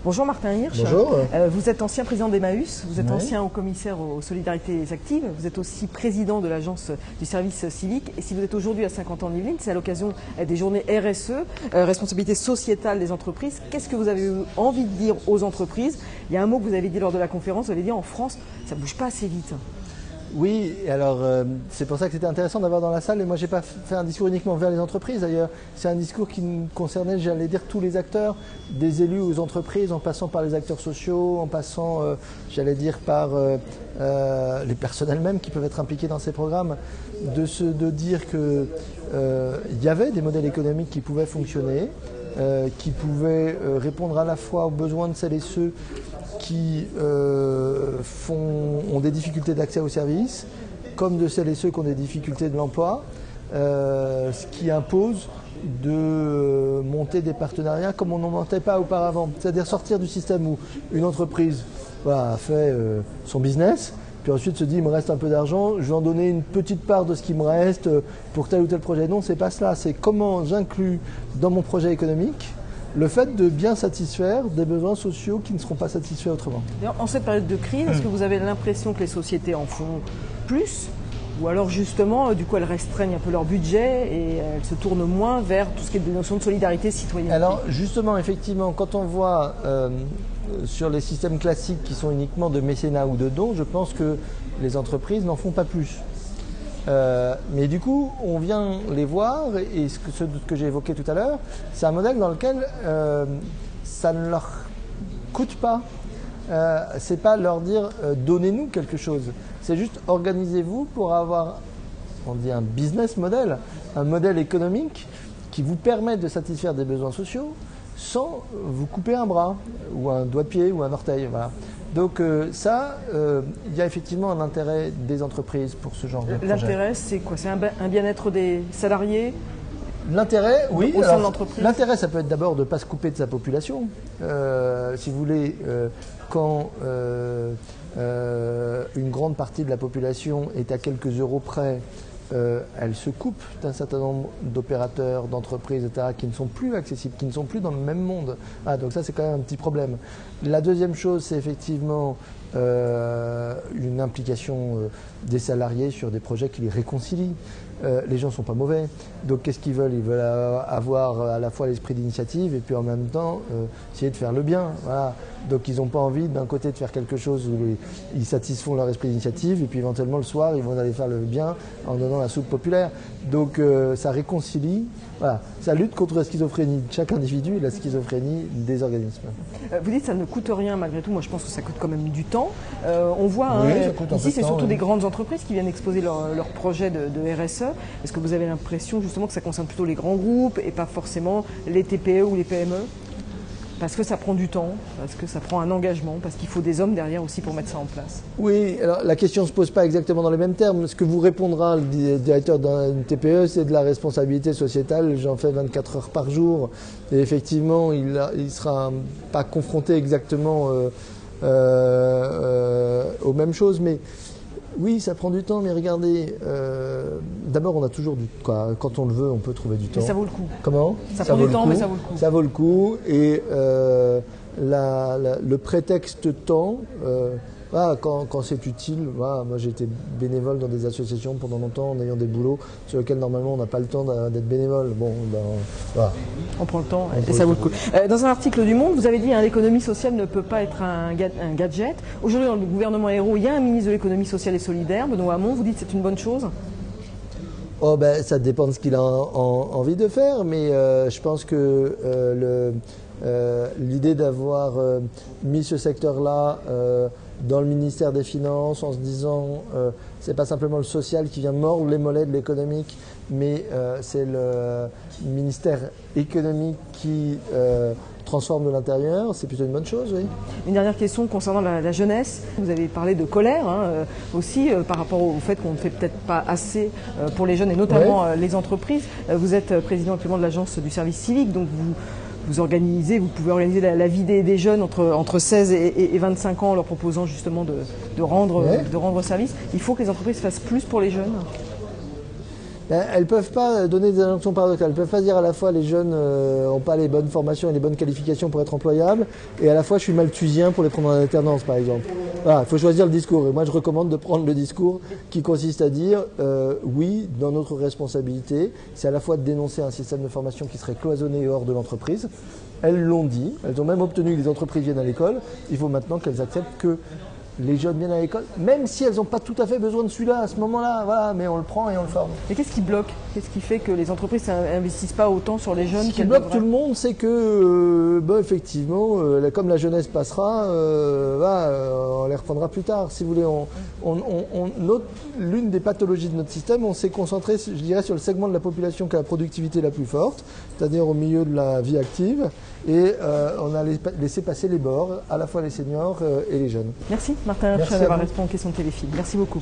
Bonjour Martin Hirsch. Bonjour. Vous êtes ancien président d'Emmaüs, vous êtes Oui. ancien haut-commissaire aux solidarités actives, vous êtes aussi président de l'agence du service civique. Et si vous êtes aujourd'hui à 50 ans en Yvelines, c'est à l'occasion des journées RSE, responsabilité sociétale des entreprises. Qu'est-ce que vous avez eu envie de dire aux entreprises? Il y a un mot que vous avez dit lors de la conférence, vous avez dit en France, ça ne bouge pas assez vite. Oui, alors c'est pour ça que c'était intéressant d'avoir dans la salle. Et moi, j'ai pas fait un discours uniquement vers les entreprises. D'ailleurs, c'est un discours qui concernait, j'allais dire, tous les acteurs, des élus aux entreprises, en passant par les acteurs sociaux, en passant, j'allais dire, par les personnes elles-mêmes qui peuvent être impliquées dans ces programmes, de dire que il y avait des modèles économiques qui pouvaient fonctionner, qui pouvaient répondre à la fois aux besoins de celles et ceux qui ont des difficultés d'accès aux services, comme de celles et ceux qui ont des difficultés de l'emploi, ce qui impose de monter des partenariats comme on n'en montait pas auparavant. C'est-à-dire sortir du système où une entreprise a fait son business, puis ensuite se dit il me reste un peu d'argent, je vais en donner une petite part de ce qui me reste pour tel ou tel projet. Non, c'est pas cela, c'est comment j'inclus dans mon projet économique le fait de bien satisfaire des besoins sociaux qui ne seront pas satisfaits autrement. En cette période de crise, est-ce que vous avez l'impression que les sociétés en font plus? Ou alors justement, du coup, elles restreignent un peu leur budget et elles se tournent moins vers tout ce qui est des notions de solidarité citoyenne? Alors justement, effectivement, quand on voit sur les systèmes classiques qui sont uniquement de mécénat ou de dons, je pense que les entreprises n'en font pas plus. Mais du coup, on vient les voir, et ce que j'ai évoqué tout à l'heure, c'est un modèle dans lequel ça ne leur coûte pas. C'est pas leur dire donnez-nous quelque chose. C'est juste organisez-vous pour avoir, on dit un business model, un modèle économique qui vous permet de satisfaire des besoins sociaux sans vous couper un bras ou un doigt de pied ou un orteil. Voilà. Donc il y a effectivement un intérêt des entreprises pour ce genre de projet. L'intérêt, c'est quoi? C'est un bien-être des salariés? L'intérêt, oui. Au sein de l'entreprise. L'intérêt, ça peut être d'abord de ne pas se couper de sa population. Si vous voulez, quand une grande partie de la population est à quelques euros près, elle se coupe d'un certain nombre d'opérateurs, d'entreprises, etc., qui ne sont plus accessibles, qui ne sont plus dans le même monde. Donc ça, c'est quand même un petit problème. La deuxième chose, c'est effectivement une implication des salariés sur des projets qui les réconcilient. Les gens ne sont pas mauvais, donc qu'est-ce qu'ils veulent? Ils veulent avoir à la fois l'esprit d'initiative et puis en même temps essayer de faire le bien. Voilà. Donc ils n'ont pas envie d'un côté de faire quelque chose où ils satisfont leur esprit d'initiative et puis éventuellement le soir ils vont aller faire le bien en donnant la soupe populaire. Donc ça réconcilie, voilà. Ça lutte contre la schizophrénie de chaque individu et la schizophrénie des organismes. Vous dites que ça ne coûte rien malgré tout, moi je pense que ça coûte quand même du temps. On voit ici c'est surtout des grandes entreprises qui viennent exposer leurs projets de RSE. Est-ce que vous avez l'impression justement que ça concerne plutôt les grands groupes et pas forcément les TPE ou les PME? Parce que ça prend du temps, parce que ça prend un engagement, parce qu'il faut des hommes derrière aussi pour mettre ça en place. Oui, alors la question ne se pose pas exactement dans les mêmes termes. Ce que vous répondra le directeur d'une TPE, c'est de la responsabilité sociétale. J'en fais 24 heures par jour. Et effectivement, il ne sera pas confronté exactement aux mêmes choses. Mais oui, ça prend du temps, mais regardez, d'abord on a toujours du temps. Quand on le veut, on peut trouver du temps. Mais ça vaut le coup. Comment? Ça prend du temps, mais ça vaut le coup. Ça vaut le coup. Et le prétexte temps, quand c'est utile, moi j'ai été bénévole dans des associations pendant longtemps en ayant des boulots sur lesquels normalement on n'a pas le temps d'être bénévole. Bon, voilà. On prend le temps et ça vaut le coup. Dans un article du Monde, vous avez dit l'économie sociale ne peut pas être un gadget. Aujourd'hui, dans le gouvernement Ayrault, il y a un ministre de l'économie sociale et solidaire, Benoît Hamon. Vous dites que c'est une bonne chose? Ça dépend de ce qu'il a envie de faire, mais je pense que l'idée d'avoir mis ce secteur-là dans le ministère des Finances en se disant c'est pas simplement le social qui vient mordre les mollets de l'économique, mais c'est le ministère économique qui transforme de l'intérieur, c'est plutôt une bonne chose, oui. Une dernière question concernant la jeunesse. Vous avez parlé de colère aussi par rapport au fait qu'on ne fait peut-être pas assez pour les jeunes et notamment les entreprises. Vous êtes président actuellement de l'agence du service civique, donc vous pouvez organiser la vie des jeunes entre 16 et 25 ans en leur proposant justement de rendre service. Il faut que les entreprises fassent plus pour les jeunes. Elles ne peuvent pas donner des injonctions paradoxales. Elles ne peuvent pas dire à la fois les jeunes n'ont pas les bonnes formations et les bonnes qualifications pour être employables, et à la fois je suis malthusien pour les prendre en alternance, par exemple. Voilà, il faut choisir le discours. Et moi, je recommande de prendre le discours qui consiste à dire oui, dans notre responsabilité, c'est à la fois de dénoncer un système de formation qui serait cloisonné et hors de l'entreprise. Elles l'ont dit, elles ont même obtenu que les entreprises viennent à l'école. Il faut maintenant qu'elles acceptent que les jeunes viennent à l'école, même si elles n'ont pas tout à fait besoin de celui-là à ce moment-là, voilà, mais on le prend et on le forme. Et qu'est-ce qui bloque? Qu'est-ce qui fait que les entreprises n'investissent pas autant sur les jeunes? Ce qui bloque tout le monde, c'est que, effectivement, comme la jeunesse passera, on les reprendra plus tard. Si vous voulez, l'une des pathologies de notre système, on s'est concentré, je dirais, sur le segment de la population qui a la productivité la plus forte, c'est-à-dire au milieu de la vie active, et on a laissé passer les bords, à la fois les seniors et les jeunes. Merci Martin Hirschfeld d'avoir répondu aux questions de Téléfilm. Merci beaucoup.